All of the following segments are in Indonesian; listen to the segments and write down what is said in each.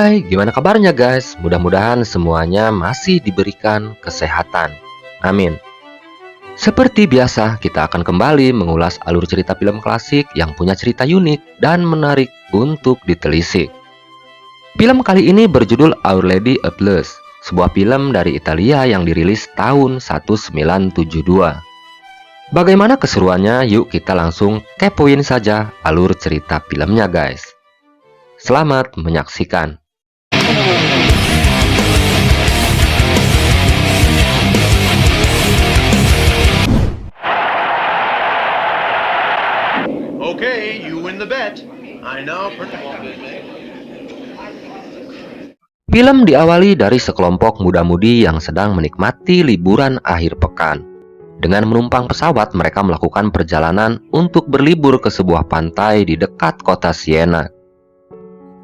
Hai, gimana kabarnya guys? Mudah-mudahan semuanya masih diberikan kesehatan. Amin. Seperti biasa, kita akan kembali mengulas alur cerita film klasik yang punya cerita unik dan menarik untuk ditelisik. Film kali ini berjudul Our Lady of Luz, sebuah film dari Italia yang dirilis tahun 1972. Bagaimana keseruannya? Yuk kita langsung kepoin saja alur cerita filmnya guys. Selamat menyaksikan. Okay, you win the bet. I know. Film diawali dari sekelompok muda-mudi yang sedang menikmati liburan akhir pekan. Dengan menumpang pesawat, mereka melakukan perjalanan untuk berlibur ke sebuah pantai di dekat kota Siena.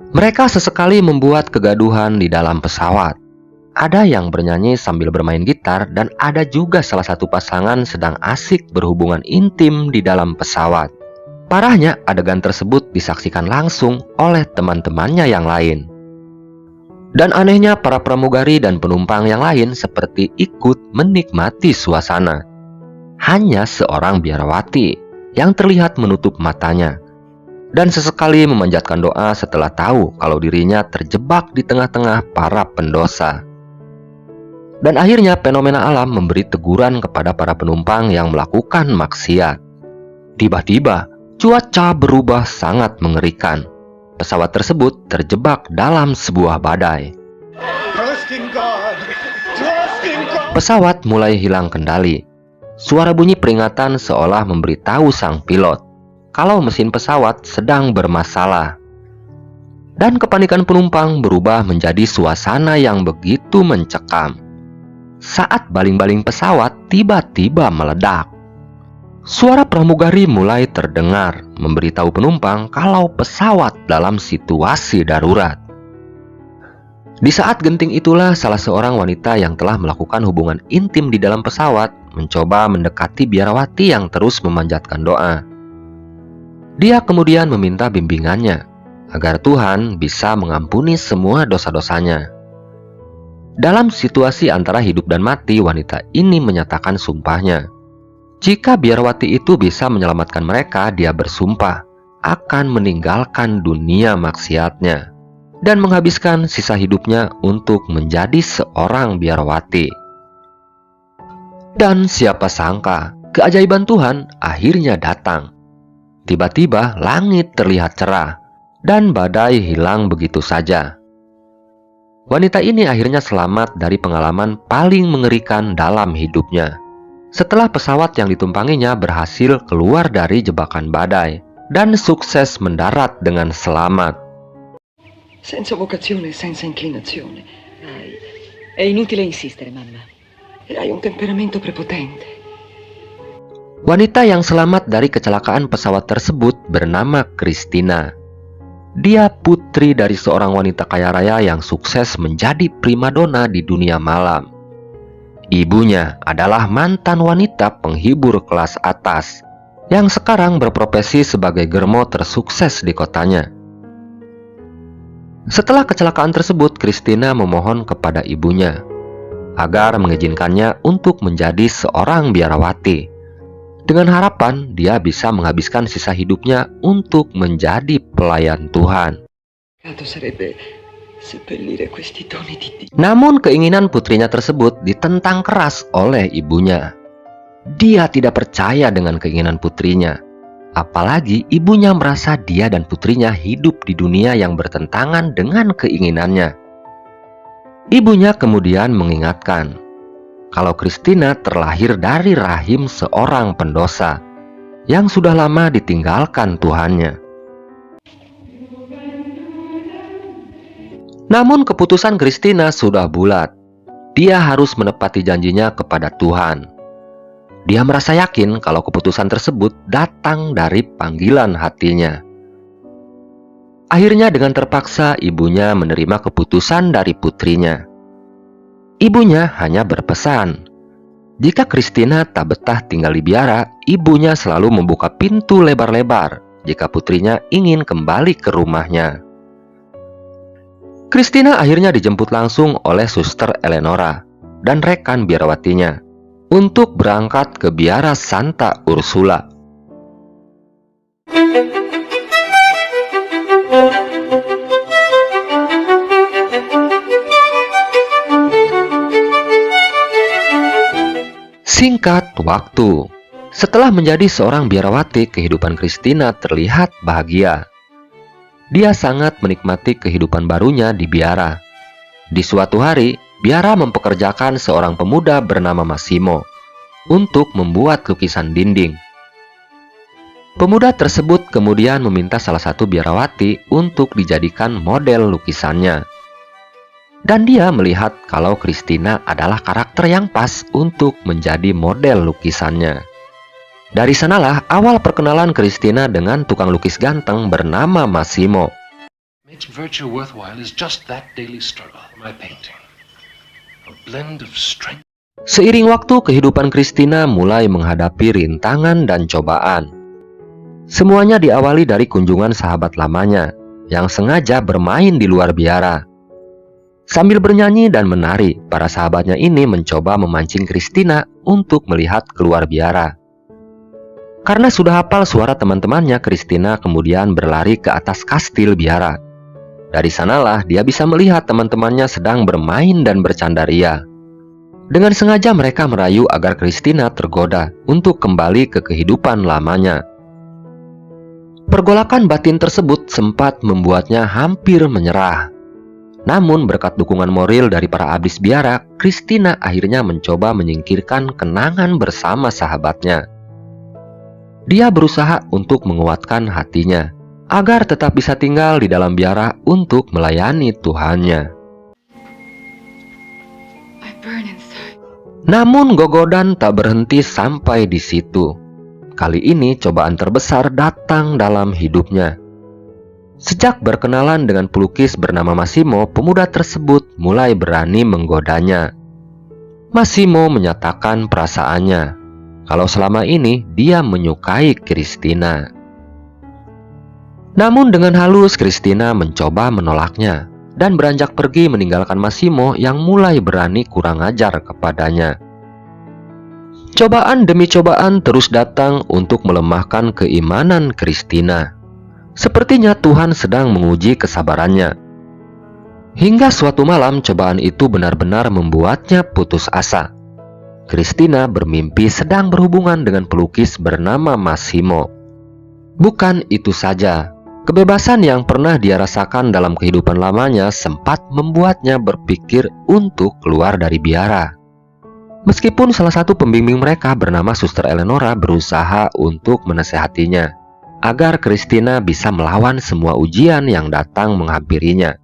Mereka sesekali membuat kegaduhan di dalam pesawat. Ada yang bernyanyi sambil bermain gitar dan ada juga salah satu pasangan sedang asik berhubungan intim di dalam pesawat. Parahnya, adegan tersebut disaksikan langsung oleh teman-temannya yang lain. Dan anehnya, para pramugari dan penumpang yang lain seperti ikut menikmati suasana. Hanya seorang biarawati yang terlihat menutup matanya dan sesekali memanjatkan doa setelah tahu kalau dirinya terjebak di tengah-tengah para pendosa. Dan akhirnya fenomena alam memberi teguran kepada para penumpang yang melakukan maksiat. Tiba-tiba, cuaca berubah sangat mengerikan. Pesawat tersebut terjebak dalam sebuah badai. Pesawat mulai hilang kendali. Suara bunyi peringatan seolah memberitahu sang pilot kalau mesin pesawat sedang bermasalah. Dan kepanikan penumpang berubah menjadi suasana yang begitu mencekam saat baling-baling pesawat tiba-tiba meledak. Suara pramugari mulai terdengar memberitahu penumpang kalau pesawat dalam situasi darurat. Di saat genting itulah salah seorang wanita yang telah melakukan hubungan intim di dalam pesawat mencoba mendekati biarawati yang terus memanjatkan doa. Dia kemudian meminta bimbingannya agar Tuhan bisa mengampuni semua dosa-dosanya. Dalam situasi antara hidup dan mati, wanita ini menyatakan sumpahnya. Jika biarawati itu bisa menyelamatkan mereka, dia bersumpah akan meninggalkan dunia maksiatnya dan menghabiskan sisa hidupnya untuk menjadi seorang biarawati. Dan siapa sangka, keajaiban Tuhan akhirnya datang. Tiba-tiba langit terlihat cerah dan badai hilang begitu saja. Wanita ini akhirnya selamat dari pengalaman paling mengerikan dalam hidupnya. Setelah pesawat yang ditumpanginya berhasil keluar dari jebakan badai dan sukses mendarat dengan selamat. Senza vocazione, senza inclinazione. È inutile insistere, mamma. Hai un temperamento prepotente. Wanita yang selamat dari kecelakaan pesawat tersebut bernama Christina. Dia putri dari seorang wanita kaya raya yang sukses menjadi primadona di dunia malam. Ibunya adalah mantan wanita penghibur kelas atas yang sekarang berprofesi sebagai germo tersukses di kotanya. Setelah kecelakaan tersebut, Christina memohon kepada ibunya agar mengizinkannya untuk menjadi seorang biarawati, dengan harapan dia bisa menghabiskan sisa hidupnya untuk menjadi pelayan Tuhan. Namun keinginan putrinya tersebut ditentang keras oleh ibunya. Dia tidak percaya dengan keinginan putrinya. Apalagi ibunya merasa dia dan putrinya hidup di dunia yang bertentangan dengan keinginannya. Ibunya kemudian mengingatkan kalau Christina terlahir dari rahim seorang pendosa yang sudah lama ditinggalkan Tuhannya. Namun keputusan Christina sudah bulat. Dia harus menepati janjinya kepada Tuhan. Dia merasa yakin kalau keputusan tersebut datang dari panggilan hatinya. Akhirnya dengan terpaksa ibunya menerima keputusan dari putrinya. Ibunya hanya berpesan, jika Christina tak betah tinggal di biara, ibunya selalu membuka pintu lebar-lebar jika putrinya ingin kembali ke rumahnya. Christina akhirnya dijemput langsung oleh Suster Eleonora dan rekan biarawatinya untuk berangkat ke biara Santa Ursula. Singkat waktu, setelah menjadi seorang biarawati, kehidupan Christina terlihat bahagia. Dia sangat menikmati kehidupan barunya di biara. Di suatu hari, biara mempekerjakan seorang pemuda bernama Massimo untuk membuat lukisan dinding. Pemuda tersebut kemudian meminta salah satu biarawati untuk dijadikan model lukisannya. Dan dia melihat kalau Christina adalah karakter yang pas untuk menjadi model lukisannya. Dari sanalah awal perkenalan Christina dengan tukang lukis ganteng bernama Massimo. Makes virtue worthwhile is just that daily struggle. My painting, a blend of strength. Seiring waktu, kehidupan Christina mulai menghadapi rintangan dan cobaan. Semuanya diawali dari kunjungan sahabat lamanya yang sengaja bermain di luar biara. Sambil bernyanyi dan menari, para sahabatnya ini mencoba memancing Christina untuk melihat keluar biara. Karena sudah hafal suara teman-temannya, Christina kemudian berlari ke atas kastil biara. Dari sanalah dia bisa melihat teman-temannya sedang bermain dan bercanda ria. Dengan sengaja mereka merayu agar Christina tergoda untuk kembali ke kehidupan lamanya. Pergolakan batin tersebut sempat membuatnya hampir menyerah. Namun berkat dukungan moral dari para abdi biara, Christina akhirnya mencoba menyingkirkan kenangan bersama sahabatnya. Dia berusaha untuk menguatkan hatinya agar tetap bisa tinggal di dalam biara untuk melayani Tuhannya. Namun gogodan tak berhenti sampai di situ. Kali ini cobaan terbesar datang dalam hidupnya. Sejak berkenalan dengan pelukis bernama Massimo, pemuda tersebut mulai berani menggodanya. Massimo menyatakan perasaannya kalau selama ini dia menyukai Christina. Namun dengan halus Christina mencoba menolaknya dan beranjak pergi meninggalkan Massimo yang mulai berani kurang ajar kepadanya. Cobaan demi cobaan terus datang untuk melemahkan keimanan Christina. Sepertinya Tuhan sedang menguji kesabarannya. Hingga suatu malam cobaan itu benar-benar membuatnya putus asa. Christina bermimpi sedang berhubungan dengan pelukis bernama Massimo. Bukan itu saja, kebebasan yang pernah dia rasakan dalam kehidupan lamanya sempat membuatnya berpikir untuk keluar dari biara. Meskipun salah satu pembimbing mereka bernama Suster Eleonora berusaha untuk menasehatinya agar Christina bisa melawan semua ujian yang datang menghampirinya.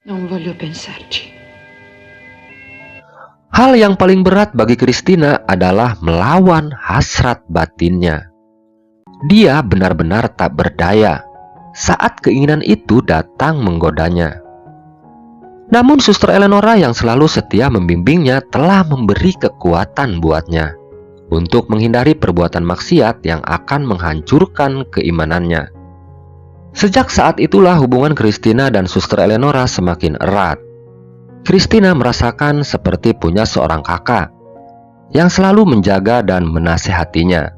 Non voglio pensarci. Hal yang paling berat bagi Christina adalah melawan hasrat batinnya. Dia benar-benar tak berdaya saat keinginan itu datang menggodanya. Namun Suster Eleonora yang selalu setia membimbingnya telah memberi kekuatan buatnya untuk menghindari perbuatan maksiat yang akan menghancurkan keimanannya. Sejak saat itulah hubungan Christina dan Suster Eleonora semakin erat. Christina merasakan seperti punya seorang kakak yang selalu menjaga dan menasehatinya.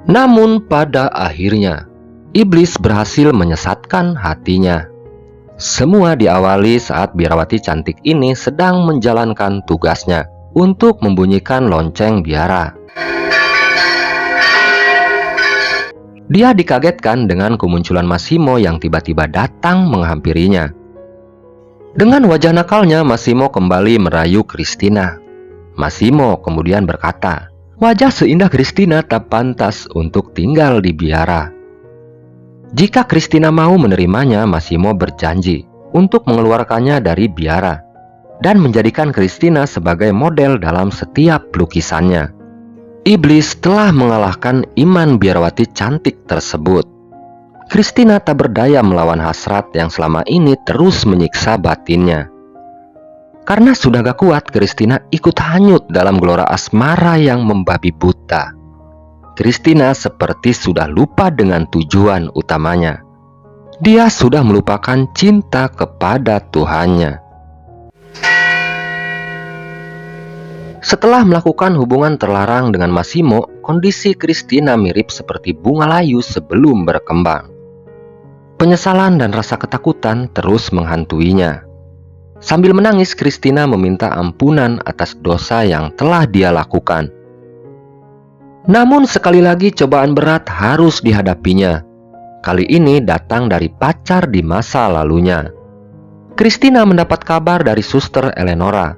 Namun pada akhirnya, iblis berhasil menyesatkan hatinya. Semua diawali saat biarawati cantik ini sedang menjalankan tugasnya untuk membunyikan lonceng biara. Dia dikagetkan dengan kemunculan Massimo yang tiba-tiba datang menghampirinya. Dengan wajah nakalnya, Massimo kembali merayu Christina. Massimo kemudian berkata, wajah seindah Christina tak pantas untuk tinggal di biara. Jika Christina mau menerimanya, Massimo berjanji untuk mengeluarkannya dari biara dan menjadikan Christina sebagai model dalam setiap lukisannya. Iblis telah mengalahkan iman biarawati cantik tersebut. Christina tak berdaya melawan hasrat yang selama ini terus menyiksa batinnya. Karena sudah gak kuat, Christina ikut hanyut dalam gelora asmara yang membabi buta. Christina seperti sudah lupa dengan tujuan utamanya. Dia sudah melupakan cinta kepada Tuhannya. Setelah melakukan hubungan terlarang dengan Massimo, kondisi Christina mirip seperti bunga layu sebelum berkembang. Penyesalan dan rasa ketakutan terus menghantuinya. Sambil menangis, Christina meminta ampunan atas dosa yang telah dia lakukan. Namun sekali lagi cobaan berat harus dihadapinya. Kali ini datang dari pacar di masa lalunya. Christina mendapat kabar dari suster Eleonora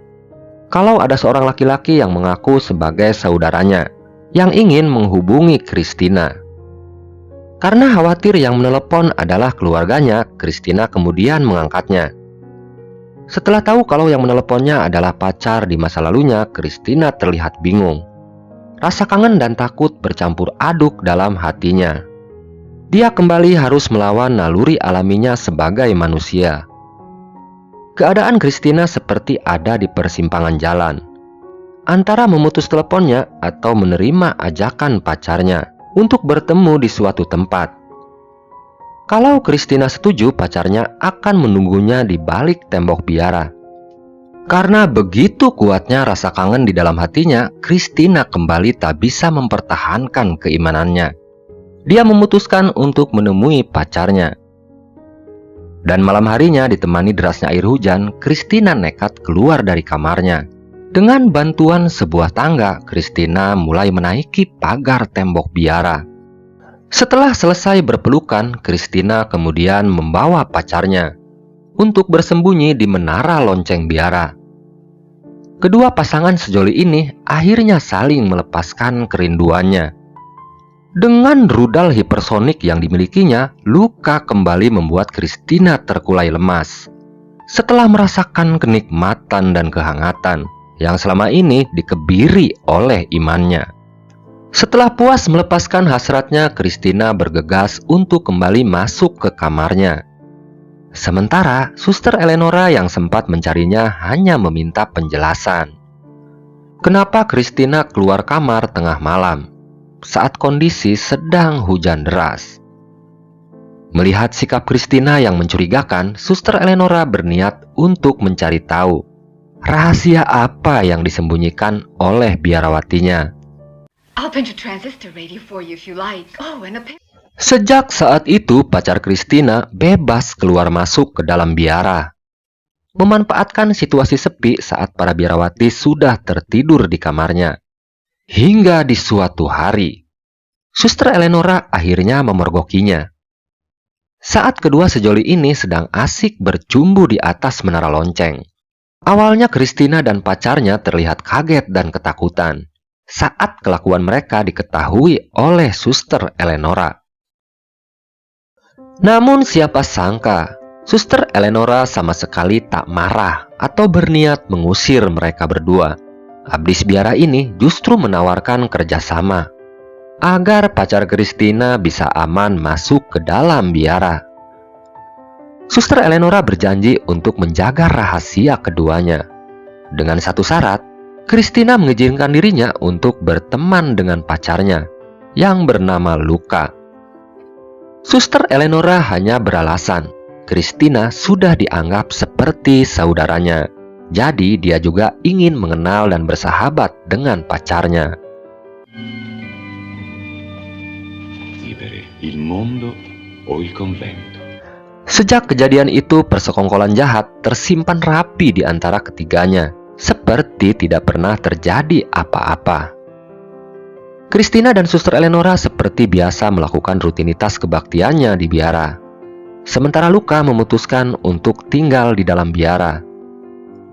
kalau ada seorang laki-laki yang mengaku sebagai saudaranya yang ingin menghubungi Christina. Karena khawatir yang menelepon adalah keluarganya, Christina kemudian mengangkatnya. Setelah tahu kalau yang meneleponnya adalah pacar di masa lalunya, Christina terlihat bingung. Rasa kangen dan takut bercampur aduk dalam hatinya. Dia kembali harus melawan naluri alaminya sebagai manusia. Keadaan Christina seperti ada di persimpangan jalan, antara memutus teleponnya atau menerima ajakan pacarnya untuk bertemu di suatu tempat. Kalau Christina setuju, pacarnya akan menunggunya di balik tembok biara. Karena begitu kuatnya rasa kangen di dalam hatinya, Christina kembali tak bisa mempertahankan keimanannya. Dia memutuskan untuk menemui pacarnya. Dan malam harinya ditemani derasnya air hujan, Christina nekat keluar dari kamarnya. Dengan bantuan sebuah tangga, Christina mulai menaiki pagar tembok biara. Setelah selesai berpelukan, Christina kemudian membawa pacarnya untuk bersembunyi di menara lonceng biara. Kedua pasangan sejoli ini akhirnya saling melepaskan kerinduannya. Dengan rudal hipersonik yang dimilikinya, Luca kembali membuat Christina terkulai lemas. Setelah merasakan kenikmatan dan kehangatan yang selama ini dikebiri oleh imannya. Setelah puas melepaskan hasratnya, Christina bergegas untuk kembali masuk ke kamarnya. Sementara suster Eleonora yang sempat mencarinya hanya meminta penjelasan. Kenapa Christina keluar kamar tengah malam saat kondisi sedang hujan deras? Melihat sikap Christina yang mencurigakan, suster Eleonora berniat untuk mencari tahu rahasia apa yang disembunyikan oleh biarawatinya. I'll print a transistor radio for you if you like. Oh, and a Sejak saat itu, pacar Christina bebas keluar masuk ke dalam biara, memanfaatkan situasi sepi saat para biarawati sudah tertidur di kamarnya. Hingga di suatu hari, suster Eleonora akhirnya memergokinya. Saat kedua sejoli ini sedang asik bercumbu di atas menara lonceng. Awalnya Christina dan pacarnya terlihat kaget dan ketakutan saat kelakuan mereka diketahui oleh suster Eleonora. Namun siapa sangka, suster Eleonora sama sekali tak marah atau berniat mengusir mereka berdua. Abdis biara ini justru menawarkan kerjasama agar pacar Christina bisa aman masuk ke dalam biara. Suster Eleonora berjanji untuk menjaga rahasia keduanya. Dengan satu syarat, Christina mengizinkan dirinya untuk berteman dengan pacarnya yang bernama Luca. Suster Eleonora hanya beralasan Christina sudah dianggap seperti saudaranya. Jadi dia juga ingin mengenal dan bersahabat dengan pacarnya. Sejak kejadian itu, persekongkolan jahat tersimpan rapi di antara ketiganya, seperti tidak pernah terjadi apa-apa. Christina dan suster Eleonora seperti biasa melakukan rutinitas kebaktiannya di biara. Sementara Luca memutuskan untuk tinggal di dalam biara.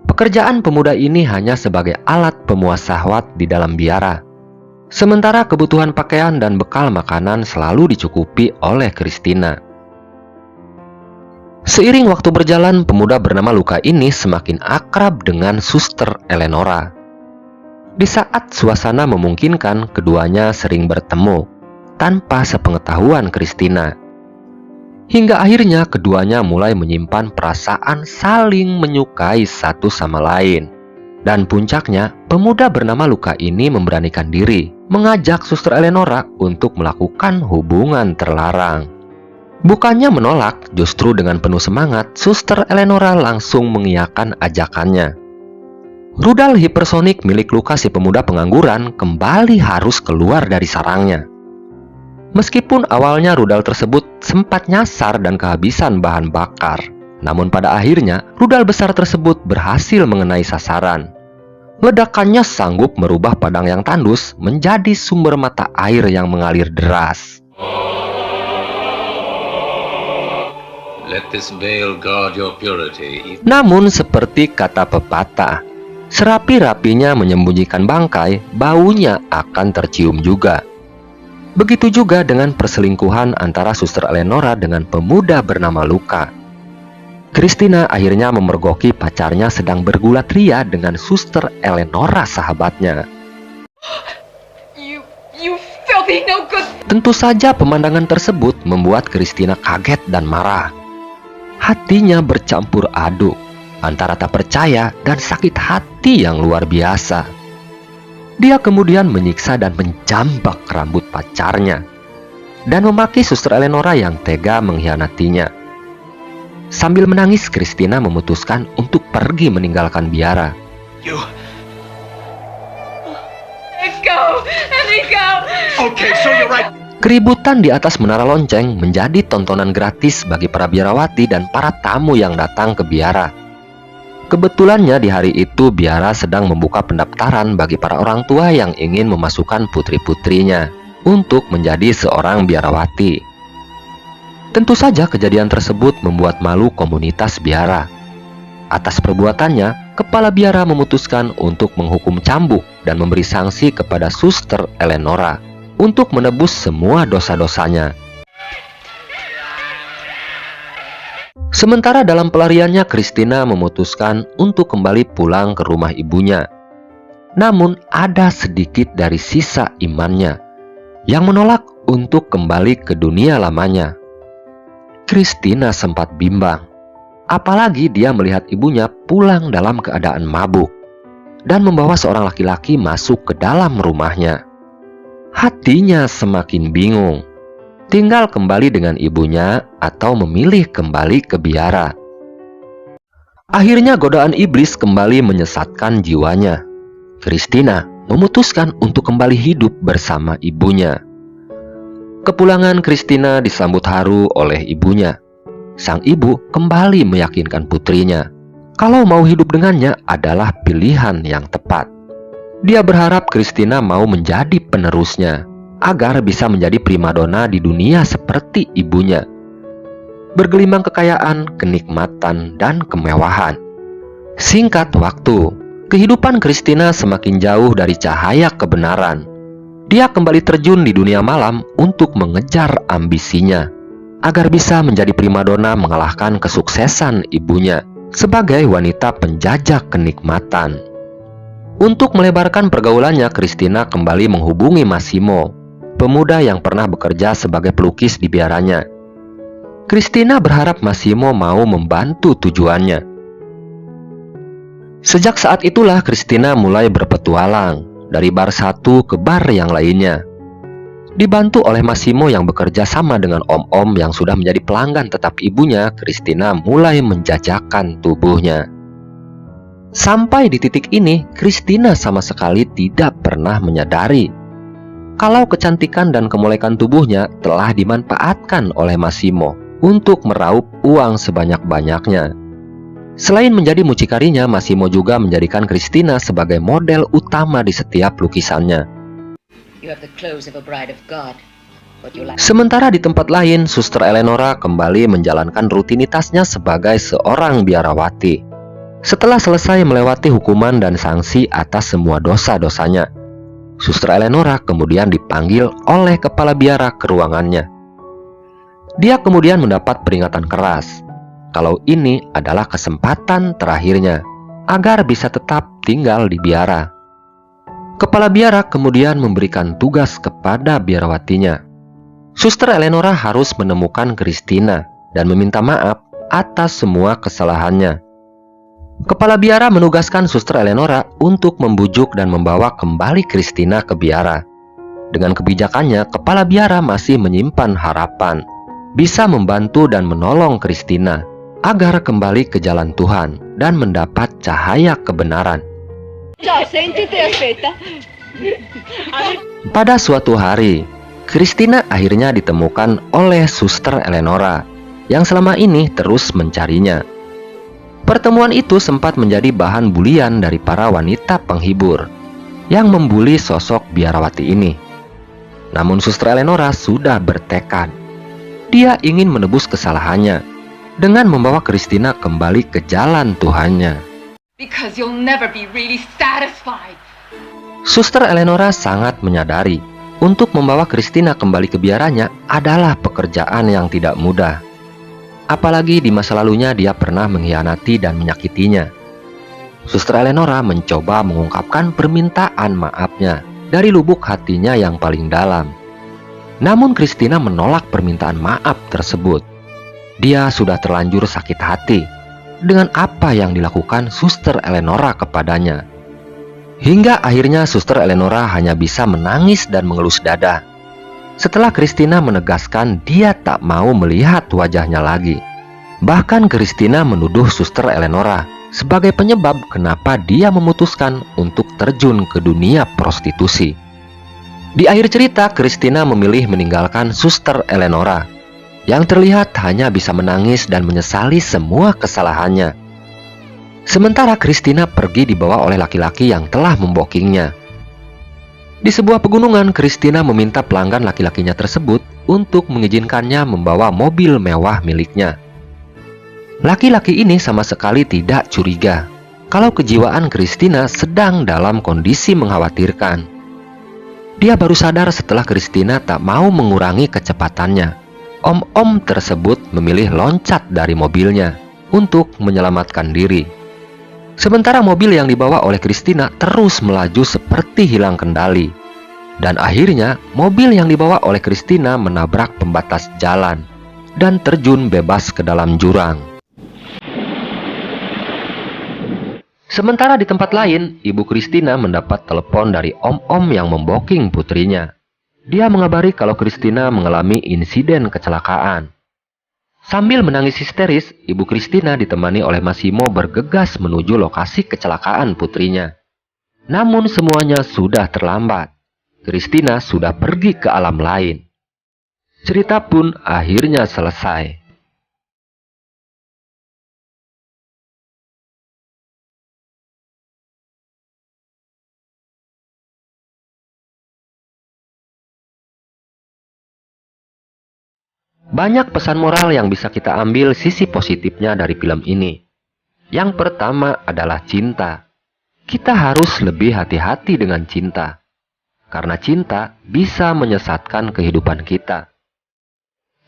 Pekerjaan pemuda ini hanya sebagai alat pemuas syahwat di dalam biara. Sementara kebutuhan pakaian dan bekal makanan selalu dicukupi oleh Christina. Seiring waktu berjalan, pemuda bernama Luca ini semakin akrab dengan suster Eleonora. Di saat suasana memungkinkan, keduanya sering bertemu tanpa sepengetahuan Christina. Hingga akhirnya keduanya mulai menyimpan perasaan saling menyukai satu sama lain. Dan puncaknya, pemuda bernama Luka ini memberanikan diri mengajak Suster Eleonora untuk melakukan hubungan terlarang. Bukannya menolak, justru dengan penuh semangat, Suster Eleonora langsung mengiyakan ajakannya. Rudal hipersonik milik Luka si pemuda pengangguran kembali harus keluar dari sarangnya. Meskipun awalnya rudal tersebut sempat nyasar dan kehabisan bahan bakar, namun pada akhirnya rudal besar tersebut berhasil mengenai sasaran. Ledakannya sanggup merubah padang yang tandus menjadi sumber mata air yang mengalir deras. Let this veil guard your purity. Namun seperti kata pepatah, serapi-rapinya menyembunyikan bangkai, baunya akan tercium juga. Begitu juga dengan perselingkuhan antara Suster Eleonora dengan pemuda bernama Luka. Christina akhirnya memergoki pacarnya sedang bergulat ria dengan Suster Eleonora sahabatnya. You filthy no good. Tentu saja pemandangan tersebut membuat Christina kaget dan marah. Hatinya bercampur aduk antara tak percaya dan sakit hati yang luar biasa. Dia kemudian menyiksa dan menjambak rambut pacarnya dan memaki Suster Eleonora yang tega mengkhianatinya. Sambil menangis, Christina memutuskan untuk pergi meninggalkan biara. Let go. Let me go. Okay, so you're right. Keributan di atas menara lonceng menjadi tontonan gratis bagi para biarawati dan para tamu yang datang ke biara. Kebetulannya di hari itu biara sedang membuka pendaftaran bagi para orang tua yang ingin memasukkan putri-putrinya untuk menjadi seorang biarawati. Tentu saja kejadian tersebut membuat malu komunitas biara. Atas perbuatannya, kepala biara memutuskan untuk menghukum cambuk dan memberi sanksi kepada Suster Eleonora untuk menebus semua dosa-dosanya. Sementara dalam pelariannya, Christina memutuskan untuk kembali pulang ke rumah ibunya. Namun ada sedikit dari sisa imannya yang menolak untuk kembali ke dunia lamanya. Christina sempat bimbang, apalagi dia melihat ibunya pulang dalam keadaan mabuk dan membawa seorang laki-laki masuk ke dalam rumahnya. Hatinya semakin bingung, tinggal kembali dengan ibunya atau memilih kembali ke biara. Akhirnya godaan iblis kembali menyesatkan jiwanya. Christina memutuskan untuk kembali hidup bersama ibunya. Kepulangan Christina disambut haru oleh ibunya. Sang ibu kembali meyakinkan putrinya kalau mau hidup dengannya adalah pilihan yang tepat. Dia berharap Christina mau menjadi penerusnya agar bisa menjadi primadona di dunia seperti ibunya, bergelimang kekayaan, kenikmatan, dan kemewahan. Singkat waktu, kehidupan Christina semakin jauh dari cahaya kebenaran. Dia kembali terjun di dunia malam untuk mengejar ambisinya agar bisa menjadi primadona mengalahkan kesuksesan ibunya sebagai wanita penjajah kenikmatan. Untuk melebarkan pergaulannya, Christina kembali menghubungi Massimo, pemuda yang pernah bekerja sebagai pelukis di biaranya. Christina berharap Massimo mau membantu tujuannya. Sejak saat itulah Christina mulai berpetualang dari bar satu ke bar yang lainnya. Dibantu oleh Massimo yang bekerja sama dengan om-om yang sudah menjadi pelanggan tetap ibunya, Christina mulai menjajakan tubuhnya. Sampai di titik ini, Christina sama sekali tidak pernah menyadari kalau kecantikan dan kemolekan tubuhnya telah dimanfaatkan oleh Massimo untuk meraup uang sebanyak-banyaknya. Selain menjadi mucikarinya, Massimo juga menjadikan Christina sebagai model utama di setiap lukisannya. Sementara di tempat lain, Suster Eleonora kembali menjalankan rutinitasnya sebagai seorang biarawati. Setelah selesai melewati hukuman dan sanksi atas semua dosa-dosanya, Suster Eleonora kemudian dipanggil oleh kepala biara ke ruangannya. Dia kemudian mendapat peringatan keras kalau ini adalah kesempatan terakhirnya agar bisa tetap tinggal di biara. Kepala biara kemudian memberikan tugas kepada biarawatinya. Suster Eleonora harus menemukan Christina dan meminta maaf atas semua kesalahannya. Kepala biara menugaskan Suster Eleonora untuk membujuk dan membawa kembali Christina ke biara. Dengan kebijakannya, kepala biara masih menyimpan harapan bisa membantu dan menolong Christina agar kembali ke jalan Tuhan dan mendapat cahaya kebenaran. Pada suatu hari, Christina akhirnya ditemukan oleh Suster Eleonora yang selama ini terus mencarinya. Pertemuan itu sempat menjadi bahan bulian dari para wanita penghibur yang membuli sosok biarawati ini. Namun Suster Eleonora sudah bertekad. Dia ingin menebus kesalahannya dengan membawa Christina kembali ke jalan Tuhannya. Because you'll never be really satisfied. Suster Eleonora sangat menyadari untuk membawa Christina kembali ke biaranya adalah pekerjaan yang tidak mudah. Apalagi di masa lalunya dia pernah mengkhianati dan menyakitinya. Suster Eleonora mencoba mengungkapkan permintaan maafnya dari lubuk hatinya yang paling dalam. Namun Christina menolak permintaan maaf tersebut. Dia sudah terlanjur sakit hati dengan apa yang dilakukan Suster Eleonora kepadanya. Hingga akhirnya Suster Eleonora hanya bisa menangis dan mengelus dada setelah Christina menegaskan dia tak mau melihat wajahnya lagi. Bahkan Christina menuduh Suster Eleonora sebagai penyebab kenapa dia memutuskan untuk terjun ke dunia prostitusi. Di akhir cerita, Christina memilih meninggalkan Suster Eleonora yang terlihat hanya bisa menangis dan menyesali semua kesalahannya. Sementara Christina pergi dibawa oleh laki-laki yang telah membokingnya. Di sebuah pegunungan, Christina meminta pelanggan laki-lakinya tersebut untuk mengizinkannya membawa mobil mewah miliknya. Laki-laki ini sama sekali tidak curiga kalau kejiwaan Christina sedang dalam kondisi mengkhawatirkan. Dia baru sadar setelah Christina tak mau mengurangi kecepatannya. Om-om tersebut memilih loncat dari mobilnya untuk menyelamatkan diri. Sementara mobil yang dibawa oleh Christina terus melaju seperti hilang kendali. Dan akhirnya mobil yang dibawa oleh Christina menabrak pembatas jalan dan terjun bebas ke dalam jurang. Sementara di tempat lain, Ibu Christina mendapat telepon dari om-om yang memboking putrinya. Dia mengabari kalau Christina mengalami insiden kecelakaan. Sambil menangis histeris, Ibu Christina ditemani oleh Massimo bergegas menuju lokasi kecelakaan putrinya. Namun semuanya sudah terlambat. Christina sudah pergi ke alam lain. Cerita pun akhirnya selesai. Banyak pesan moral yang bisa kita ambil sisi positifnya dari film ini. Yang pertama adalah cinta. Kita harus lebih hati-hati dengan cinta. Karena cinta bisa menyesatkan kehidupan kita.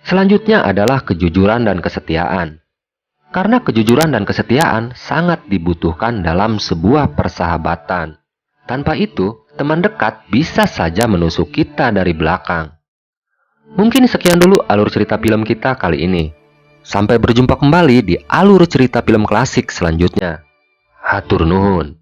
Selanjutnya adalah kejujuran dan kesetiaan. Karena kejujuran dan kesetiaan sangat dibutuhkan dalam sebuah persahabatan. Tanpa itu, teman dekat bisa saja menusuk kita dari belakang. Mungkin sekian dulu alur cerita film kita kali ini. Sampai berjumpa kembali di alur cerita film klasik selanjutnya. Hatur nuhun.